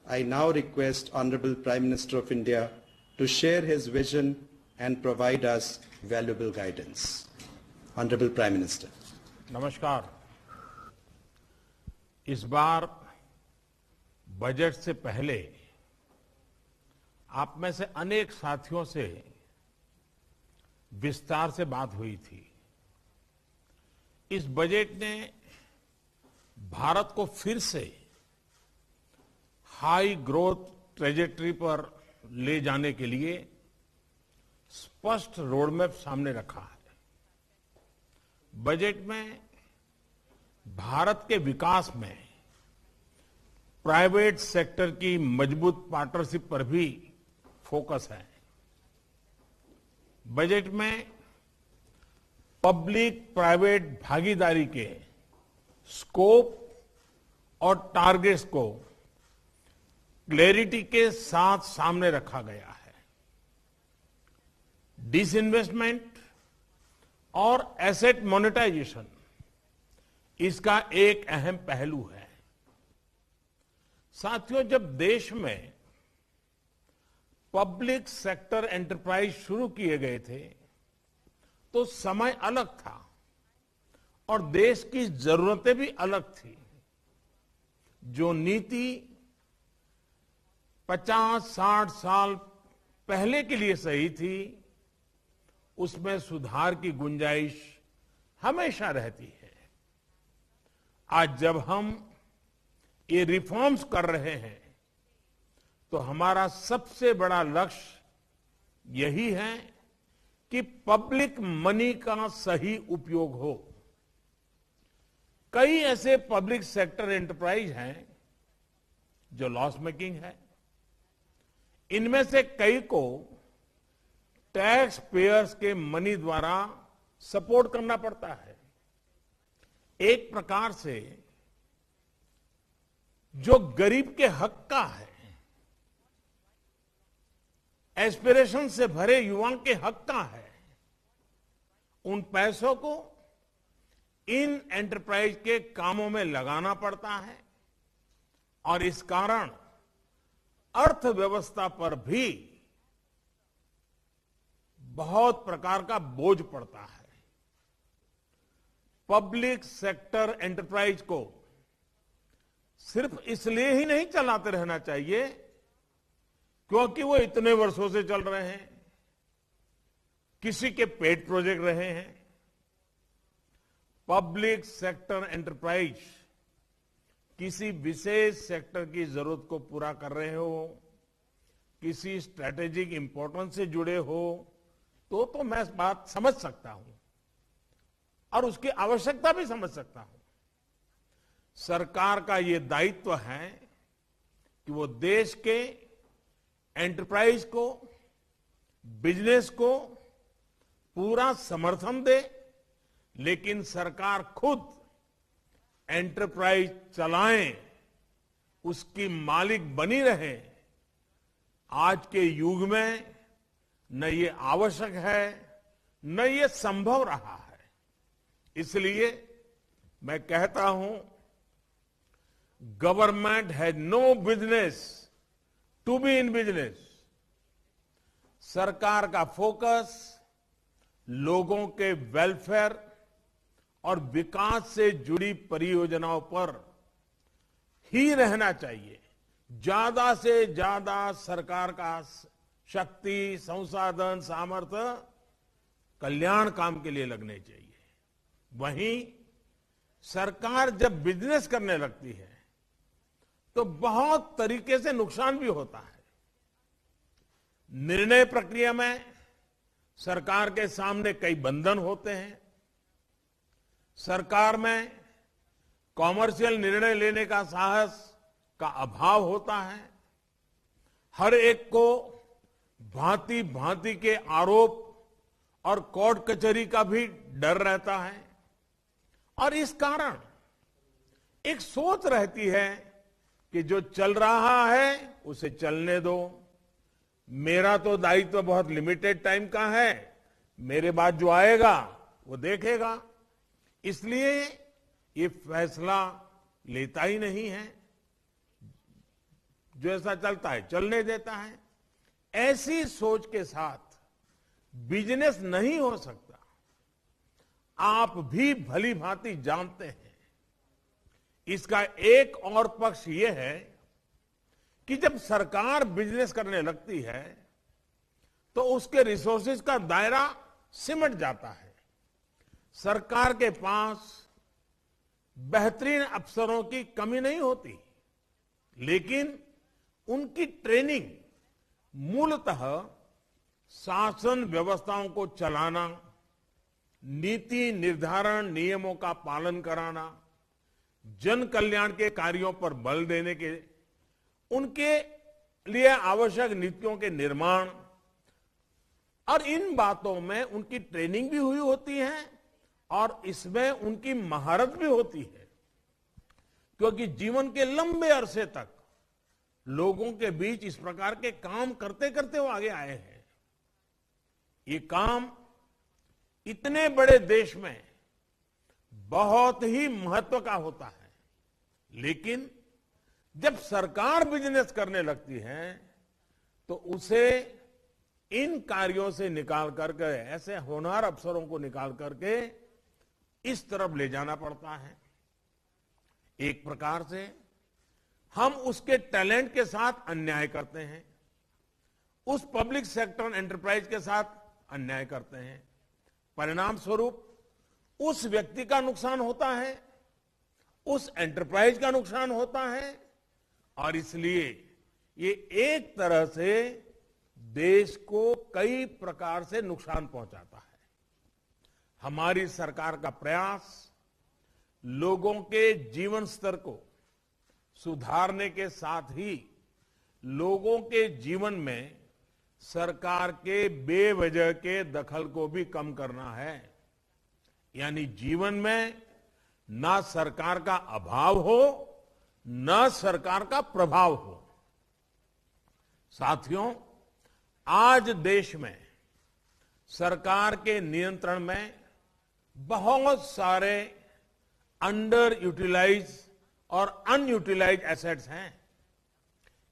I now request Honorable Prime Minister of India to share his vision and provide us valuable guidance. Honorable Prime Minister. नमस्कार। इस बार budget से पहले आप में से अनेक साथियों से विस्तार से बात हुई थी। इस बजट ने भारत को फिर से हाई ग्रोथ ट्रेजेक्टरी पर ले जाने के लिए स्पष्ट रोडमैप सामने रखा है। बजट में भारत के विकास में प्राइवेट सेक्टर की मजबूत पार्टनरशिप पर भी फोकस है। बजट में पब्लिक प्राइवेट भागीदारी के स्कोप और टारगेट्स को क्लैरिटी के साथ सामने रखा गया है। डिसइन्वेस्टमेंट और एसेट मोनेटाइजेशन इसका एक अहम पहलू है। साथियों, जब देश में पब्लिक सेक्टर एंटरप्राइज शुरू किए गए थे तो समय अलग था और देश की जरूरतें भी अलग थी। जो नीति 50-60 साल पहले के लिए सही थी, उसमें सुधार की गुंजाइश हमेशा रहती है। आज जब हम ये रिफॉर्म्स कर रहे हैं तो हमारा सबसे बड़ा लक्ष्य यही है कि पब्लिक मनी का सही उपयोग हो। कई ऐसे पब्लिक सेक्टर एंटरप्राइज हैं जो लॉस मेकिंग है। इनमें से कई को टैक्स पेयर्स के मनी द्वारा सपोर्ट करना पड़ता है। एक प्रकार से जो गरीब के हक का है, एस्पिरेशन से भरे युवाओं के हक का है, उन पैसों को इन एंटरप्राइज के कामों में लगाना पड़ता है और इस कारण अर्थव्यवस्था पर भी बहुत प्रकार का बोझ पड़ता है। पब्लिक सेक्टर एंटरप्राइज को सिर्फ इसलिए ही नहीं चलाते रहना चाहिए क्योंकि वो इतने वर्षों से चल रहे हैं, किसी के पेट प्रोजेक्ट रहे हैं। पब्लिक सेक्टर एंटरप्राइज किसी विशेष सेक्टर की जरूरत को पूरा कर रहे हो, किसी स्ट्रैटेजिक इंपॉर्टेंस से जुड़े हो तो मैं बात समझ सकता हूं और उसकी आवश्यकता भी समझ सकता हूं। सरकार का ये दायित्व है कि वो देश के एंटरप्राइज को, बिजनेस को पूरा समर्थन दे, लेकिन सरकार खुद एंटरप्राइज चलाएं, उसकी मालिक बनी रहे। आज के युग में न ये आवश्यक है न ये संभव रहा है। इसलिए मैं कहता हूं, government has no business to be in business. सरकार का फोकस लोगों के वेलफेयर और विकास से जुड़ी परियोजनाओं पर ही रहना चाहिए। ज्यादा से ज्यादा सरकार का शक्ति, संसाधन, सामर्थ्य कल्याण काम के लिए लगने चाहिए। वहीं सरकार जब बिजनेस करने लगती है तो बहुत तरीके से नुकसान भी होता है। निर्णय प्रक्रिया में सरकार के सामने कई बंधन होते हैं। सरकार में कॉमर्शियल निर्णय लेने का साहस का अभाव होता है। हर एक को भांति भांति के आरोप और कोर्ट कचहरी का भी डर रहता है और इस कारण एक सोच रहती है कि जो चल रहा है उसे चलने दो, मेरा तो दायित्व बहुत लिमिटेड टाइम का है, मेरे बाद जो आएगा वो देखेगा। इसलिए ये फैसला लेता ही नहीं है। जो ऐसा चलता है चलने देता है। ऐसी सोच के साथ बिजनेस नहीं हो सकता। आप भी भली भांति जानते हैं। इसका एक और पक्ष यह है कि जब सरकार बिजनेस करने लगती है तो उसके रिसोर्सेज का दायरा सिमट जाता है। सरकार के पास बेहतरीन अफसरों की कमी नहीं होती, लेकिन उनकी ट्रेनिंग मूलतः शासन व्यवस्थाओं को चलाना, नीति निर्धारण नियमों का पालन कराना, जन कल्याण के कार्यों पर बल देने के, उनके लिए आवश्यक नीतियों के निर्माण, और इन बातों में उनकी ट्रेनिंग भी हुई होती है और इसमें उनकी महारत भी होती है, क्योंकि जीवन के लंबे अरसे तक लोगों के बीच इस प्रकार के काम करते करते वो आगे आए हैं। ये काम इतने बड़े देश में बहुत ही महत्व का होता है, लेकिन जब सरकार बिजनेस करने लगती है तो उसे इन कार्यों से निकाल करके, ऐसे होनहार अफसरों को निकाल करके इस तरफ ले जाना पड़ता है। एक प्रकार से हम उसके टैलेंट के साथ अन्याय करते हैं, उस पब्लिक सेक्टर एंटरप्राइज के साथ अन्याय करते हैं। परिणाम स्वरूप उस व्यक्ति का नुकसान होता है, उस एंटरप्राइज का नुकसान होता है, और इसलिए ये एक तरह से देश को कई प्रकार से नुकसान पहुंचाता है। हमारी सरकार का प्रयास लोगों के जीवन स्तर को सुधारने के साथ ही लोगों के जीवन में सरकार के बेवजह के दखल को भी कम करना है। यानी जीवन में ना सरकार का अभाव हो, ना सरकार का प्रभाव हो। साथियों, आज देश में सरकार के नियंत्रण में बहुत सारे अंडर यूटिलाइज और अनयूटिलाइज एसेट्स हैं।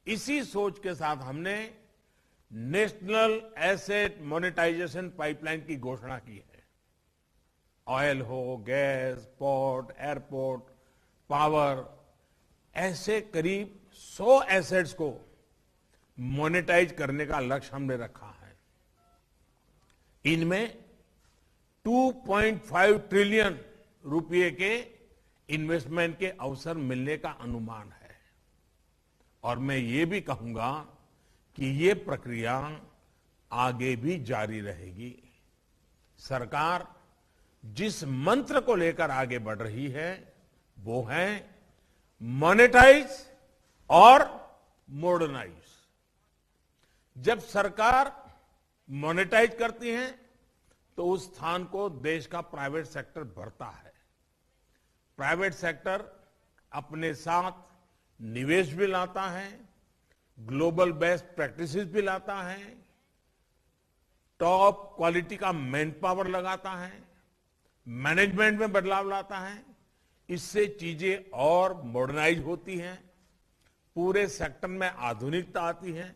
इसी सोच के साथ हमने नेशनल एसेट मोनेटाइजेशन पाइपलाइन की घोषणा की है। ऑयल हो, गैस, पोर्ट, एयरपोर्ट, पावर, ऐसे करीब 100 एसेट्स को मोनेटाइज करने का लक्ष्य हमने रखा है। इनमें 2.5 ट्रिलियन रुपए के इन्वेस्टमेंट के अवसर मिलने का अनुमान है। और मैं ये भी कहूंगा कि ये प्रक्रिया आगे भी जारी रहेगी। सरकार जिस मंत्र को लेकर आगे बढ़ रही है वो है मॉनेटाइज और मॉडर्नाइज। जब सरकार मॉनेटाइज करती है तो उस स्थान को देश का प्राइवेट सेक्टर भरता है। प्राइवेट सेक्टर अपने साथ निवेश भी लाता है, ग्लोबल बेस्ट प्रैक्टिसेस भी लाता है, टॉप क्वालिटी का मैन पावर लगाता है, मैनेजमेंट में बदलाव लाता है। इससे चीजें और मॉडर्नाइज होती हैं, पूरे सेक्टर में आधुनिकता आती है,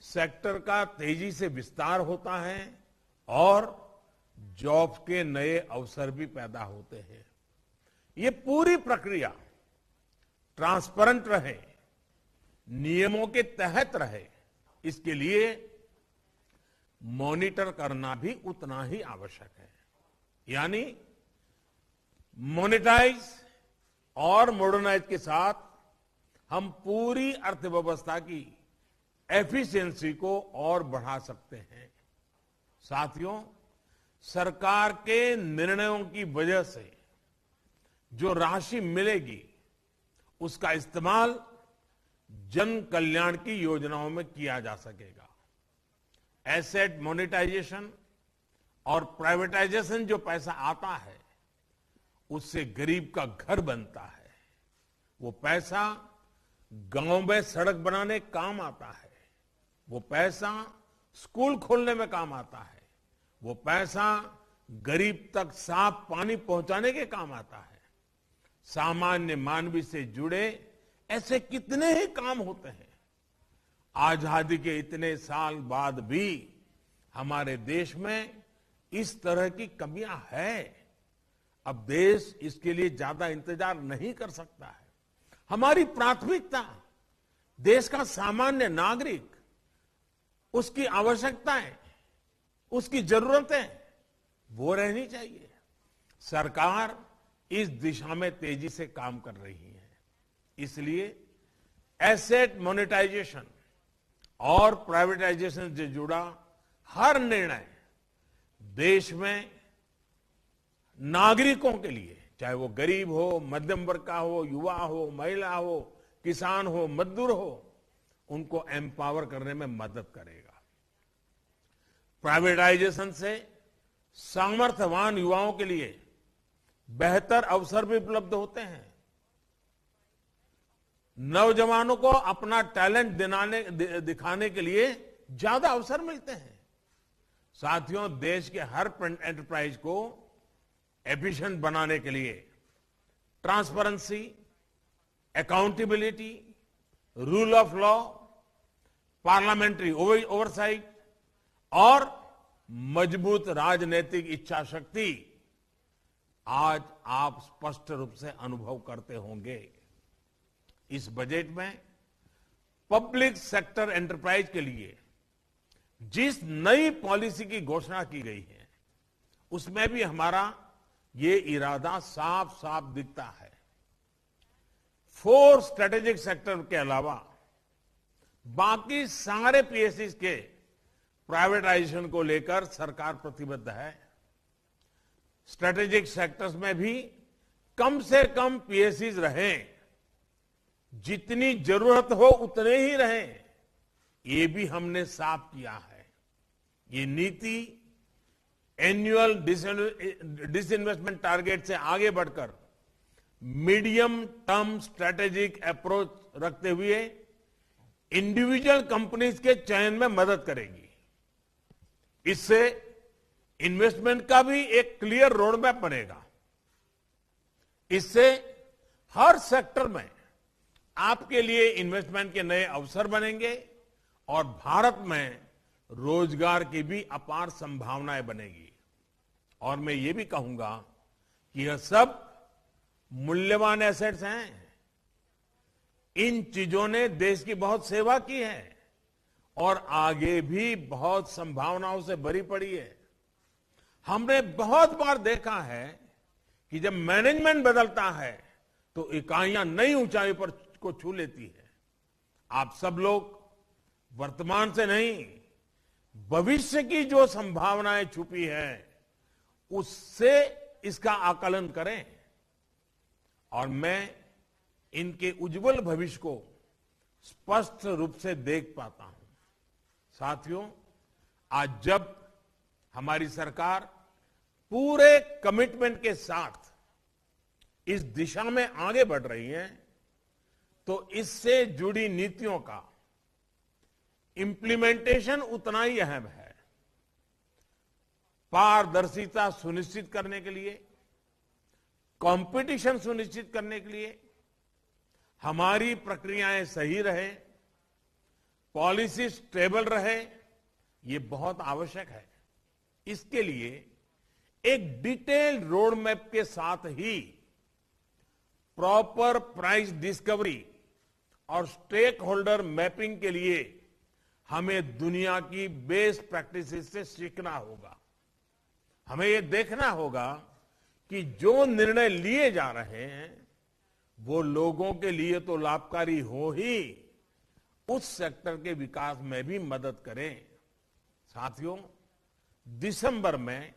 सेक्टर का तेजी से विस्तार होता है और जॉब्स के नए अवसर भी पैदा होते हैं। ये पूरी प्रक्रिया ट्रांसपेरेंट रहे, नियमों के तहत रहे, इसके लिए मॉनिटर करना भी उतना ही आवश्यक है। यानी मॉनेटाइज और मॉडर्नाइज के साथ हम पूरी अर्थव्यवस्था की एफिशिएंसी को और बढ़ा सकते हैं। साथियों, सरकार के निर्णयों की वजह से जो राशि मिलेगी उसका इस्तेमाल जन कल्याण की योजनाओं में किया जा सकेगा। एसेट मोनेटाइजेशन और प्राइवेटाइजेशन जो पैसा आता है उससे गरीब का घर बनता है। वो पैसा गांव में सड़क बनाने काम आता है, वो पैसा स्कूल खोलने में काम आता है, वो पैसा गरीब तक साफ पानी पहुंचाने के काम आता है। सामान्य मानवी से जुड़े ऐसे कितने ही काम होते हैं आजादी के इतने साल बाद भी हमारे देश में इस तरह की कमियां हैं। अब देश इसके लिए ज्यादा इंतजार नहीं कर सकता है। हमारी प्राथमिकता देश का सामान्य नागरिक, उसकी आवश्यकताएं, उसकी जरूरतें वो रहनी चाहिए। सरकार इस दिशा में तेजी से काम कर रही है। इसलिए एसेट मोनेटाइजेशन और प्राइवेटाइजेशन से जुड़ा हर निर्णय देश में नागरिकों के लिए, चाहे वो गरीब हो, मध्यम वर्ग का हो, युवा हो, महिला हो, किसान हो, मजदूर हो, उनको एम्पावर करने में मदद करेगा। प्राइवेटाइजेशन से सामर्थ्यवान युवाओं के लिए बेहतर अवसर भी उपलब्ध होते हैं। नौजवानों को अपना टैलेंट दिखाने के लिए ज्यादा अवसर मिलते हैं। साथियों, देश के हर एंटरप्राइज को एफिशिएंट बनाने के लिए transparency, accountability, rule of law, parliamentary oversight और मजबूत राजनीतिक इच्छा शक्ति आज आप स्पष्ट रूप से अनुभव करते होंगे। इस बजट में पब्लिक सेक्टर एंटरप्राइज के लिए जिस नई पॉलिसी की घोषणा की गई है, उसमें भी हमारा ये इरादा साफ साफ दिखता है। 4 स्ट्रेटेजिक सेक्टर के अलावा बाकी सारे पीएसयू के प्राइवेटाइजेशन को लेकर सरकार प्रतिबद्ध है। स्ट्रेटेजिक सेक्टर्स में भी कम से कम पीएसयू रहें, जितनी जरूरत हो उतने ही रहें, ये भी हमने साफ किया है। ये नीति एनुअल डिसइन्वेस्टमेंट टारगेट से आगे बढ़कर मीडियम टर्म स्ट्रेटेजिक अप्रोच रखते हुए इंडिविजुअल कंपनीज के चयन में मदद करेगी। इससे इन्वेस्टमेंट का भी एक क्लियर रोड मैप बनेगा। इससे हर सेक्टर में आपके लिए इन्वेस्टमेंट के नए अवसर बनेंगे और भारत में रोजगार की भी अपार संभावनाएं बनेगी। और मैं ये भी कहूंगा कि यह सब मूल्यवान एसेट्स हैं। इन चीजों ने देश की बहुत सेवा की है और आगे भी बहुत संभावनाओं से भरी पड़ी है। हमने बहुत बार देखा है कि जब मैनेजमेंट बदलता है तो इकाइयां नई ऊंचाई पर को छू लेती है। आप सब लोग वर्तमान से नहीं, भविष्य की जो संभावनाएं छुपी है उससे इसका आकलन करें और मैं इनके उज्जवल भविष्य को स्पष्ट रूप से देख पाता हूं। साथियों, आज जब हमारी सरकार पूरे कमिटमेंट के साथ इस दिशा में आगे बढ़ रही है, तो इससे जुड़ी नीतियों का इंप्लीमेंटेशन उतना ही अहम है। पारदर्शिता सुनिश्चित करने के लिए, कंपटीशन सुनिश्चित करने के लिए, हमारी प्रक्रियाएं सही रहे, पॉलिसी स्टेबल रहे, ये बहुत आवश्यक है। इसके लिए एक डिटेल्ड रोड मैप के साथ ही प्रॉपर प्राइस डिस्कवरी और स्टेक होल्डर मैपिंग के लिए हमें दुनिया की बेस्ट प्रैक्टिसेस से सीखना होगा। हमें यह देखना होगा कि जो निर्णय लिए जा रहे हैं वो लोगों के लिए तो लाभकारी हो ही, उस सेक्टर के विकास में भी मदद करें। साथियों, दिसंबर में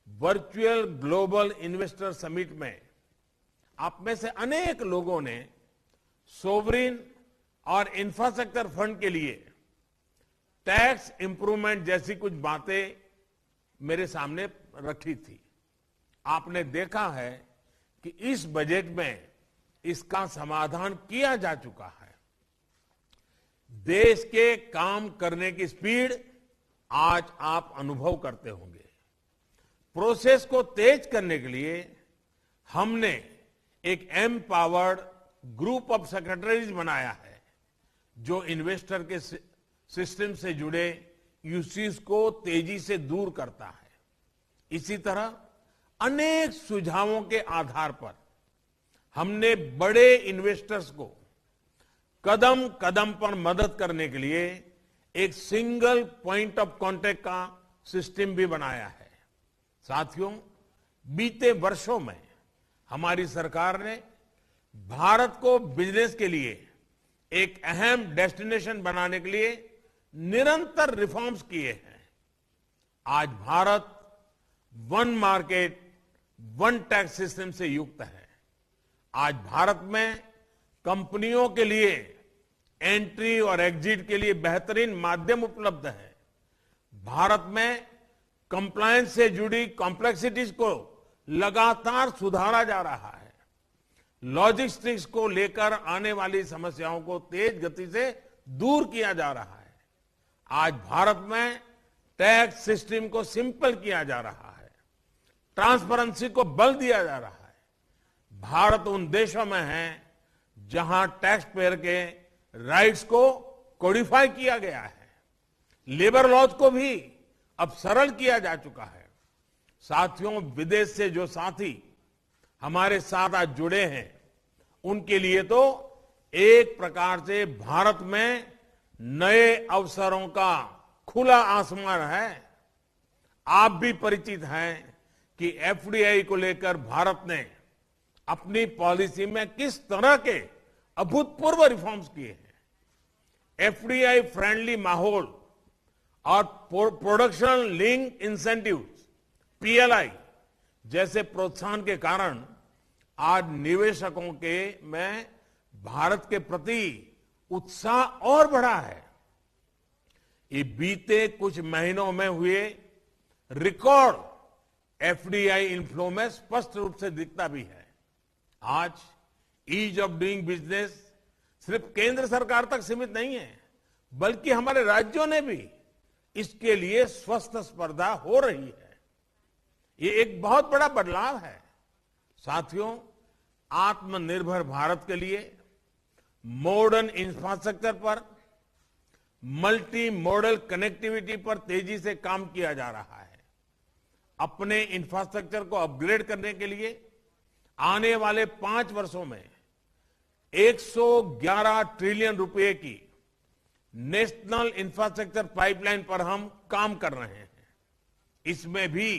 वर्चुअल ग्लोबल इन्वेस्टर समिट में आप में से अनेक लोगों ने सोवरिन और इंफ्रास्ट्रक्चर फंड के लिए टैक्स इंप्रूवमेंट जैसी कुछ बातें मेरे सामने रखी थी। आपने देखा है कि इस बजट में इसका समाधान किया जा चुका है। देश के काम करने की स्पीड आज आप अनुभव करते होंगे। प्रोसेस को तेज करने के लिए हमने एक एम्पावर्ड ग्रुप ऑफ सेक्रेटरीज बनाया है, जो इन्वेस्टर के सिस्टम से जुड़े इश्यूज को तेजी से दूर करता है। इसी तरह अनेक सुझावों के आधार पर हमने बड़े इन्वेस्टर्स को कदम कदम पर मदद करने के लिए एक सिंगल पॉइंट ऑफ कांटेक्ट का सिस्टम भी बनाया है। साथियों, बीते वर्षों में हमारी सरकार ने भारत को बिजनेस के लिए एक अहम डेस्टिनेशन बनाने के लिए निरंतर रिफॉर्म्स किए हैं। आज Bharat one market one tax system से युक्त है। आज भारत में कंपनियों के लिए एंट्री और एग्जिट के लिए बेहतरीन माध्यम उपलब्ध है। भारत में कंप्लायंस से जुड़ी कॉम्प्लेक्सिटीज को लगातार सुधारा जा रहा है। लॉजिस्टिक्स को लेकर आने वाली समस्याओं को तेज गति से दूर किया जा रहा है। आज भारत में टैक्स सिस्टम को सिंपल किया जा रहा है। ट्रांसपेरेंसी को बल दिया जा रहा है। भारत उन देशों में है जहां टैक्स पेयर के राइट्स को कोडिफाई किया गया है। लेबर लॉज को भी अब सरल किया जा चुका है। साथियों, विदेश से जो साथी हमारे साथ आज जुड़े हैं, उनके लिए तो एक प्रकार से भारत में नए अवसरों का खुला आसमान है। आप भी परिचित हैं कि एफडीआई को लेकर भारत ने अपनी पॉलिसी में किस तरह के अभूतपूर्व रिफॉर्म्स किए हैं। एफडीआई फ्रेंडली माहौल और प्रोडक्शन लिंक इंसेंटिव्स पीएलआई जैसे प्रोत्साहन के कारण आज निवेशकों के में भारत के प्रति उत्साह और बढ़ा है। ये बीते कुछ महीनों में हुए रिकॉर्ड एफडीआई इनफ्लो में स्पष्ट रूप से दिखता भी है। आज ईज ऑफ डूइंग बिजनेस सिर्फ केंद्र सरकार तक सीमित नहीं है, बल्कि हमारे राज्यों ने भी इसके लिए स्वस्थ स्पर्धा हो रही है। ये एक बहुत बड़ा बदलाव है। साथियों, आत्मनिर्भर भारत के लिए मॉडर्न इंफ्रास्ट्रक्चर पर, मल्टी मॉडल कनेक्टिविटी पर तेजी से काम किया जा रहा है। अपने इंफ्रास्ट्रक्चर को अपग्रेड करने के लिए आने वाले 5 वर्षों में 111 ट्रिलियन रुपए की नेशनल इंफ्रास्ट्रक्चर पाइपलाइन पर हम काम कर रहे हैं। इसमें भी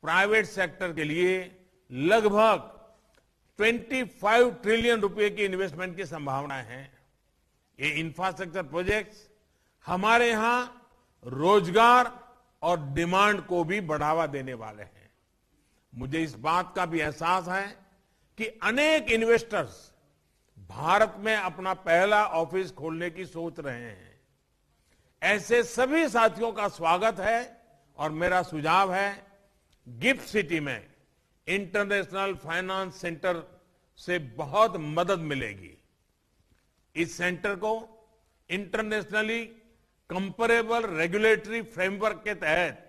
प्राइवेट सेक्टर के लिए लगभग 25 ट्रिलियन रुपए की इन्वेस्टमेंट की संभावना है। ये इंफ्रास्ट्रक्चर प्रोजेक्ट्स हमारे यहां रोजगार और डिमांड को भी बढ़ावा देने वाले हैं। मुझे इस बात का भी एहसास है कि अनेक इन्वेस्टर्स भारत में अपना पहला ऑफिस खोलने की सोच रहे हैं। ऐसे सभी साथियों का स्वागत है और मेरा सुझाव है, गिफ्ट सिटी में इंटरनेशनल फाइनेंस सेंटर से बहुत मदद मिलेगी। इस सेंटर को इंटरनेशनली कंपेरेबल रेगुलेटरी फ्रेमवर्क के तहत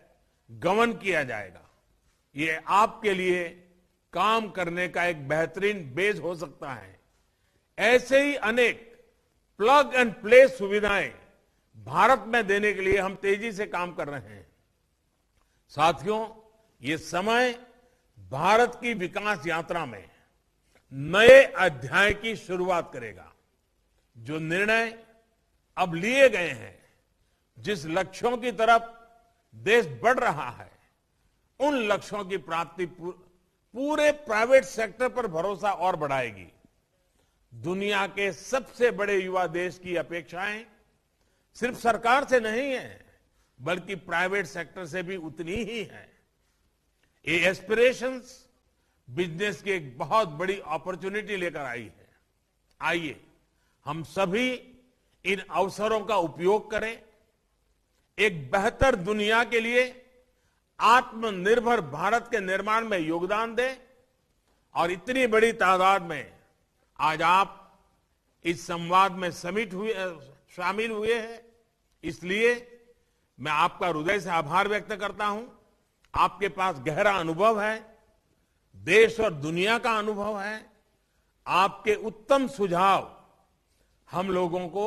गवर्न किया जाएगा। ये आपके लिए काम करने का एक बेहतरीन बेस हो सकता है। ऐसे ही अनेक प्लग एंड प्ले सुविधाएं भारत में देने के लिए हम तेजी से काम कर रहे हैं। साथियों, ये समय भारत की विकास यात्रा में नए अध्याय की शुरुआत करेगा। जो निर्णय अब लिए गए हैं, जिस लक्ष्यों की तरफ देश बढ़ रहा है, उन लक्ष्यों की प्राप्ति पूरे प्राइवेट सेक्टर पर भरोसा और बढ़ाएगी। दुनिया के सबसे बड़े युवा देश की अपेक्षाएं सिर्फ सरकार से नहीं है, बल्कि प्राइवेट सेक्टर से भी उतनी ही है। ये एस्पिरेशंस बिजनेस की एक बहुत बड़ी अपॉर्चुनिटी लेकर आई है। आइए हम सभी इन अवसरों का उपयोग करें, एक बेहतर दुनिया के लिए आत्मनिर्भर भारत के निर्माण में योगदान दें। और इतनी बड़ी तादाद में आज आप इस संवाद में शामिल हुए हैं, इसलिए मैं आपका हृदय से आभार व्यक्त करता हूं। आपके पास गहरा अनुभव है, देश और दुनिया का अनुभव है। आपके उत्तम सुझाव हम लोगों को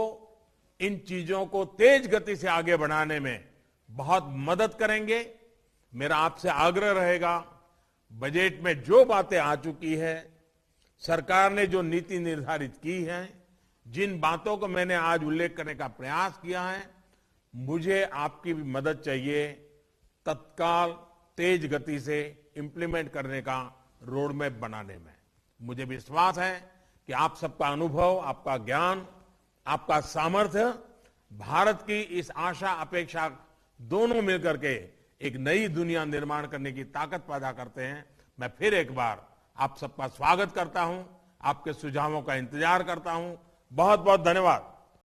इन चीजों को तेज गति से आगे बढ़ाने में बहुत मदद करेंगे। मेरा आपसे आग्रह रहेगा, बजट में जो बातें आ चुकी है, सरकार ने जो नीति निर्धारित की है, जिन बातों को मैंने आज उल्लेख करने का प्रयास किया है, मुझे आपकी भी मदद चाहिए तत्काल तेज गति से इंप्लीमेंट करने का रोड मैप बनाने में। मुझे विश्वास है कि आप सबका अनुभव, आपका ज्ञान, आपका सामर्थ्य भारत की इस आशा अपेक्षा दोनों मिलकर के एक नई दुनिया निर्माण करने की ताकत पैदा करते हैं। मैं फिर एक बार आप सबका स्वागत करता हूं, आपके सुझावों का इंतजार करता हूं। बहुत बहुत धन्यवाद।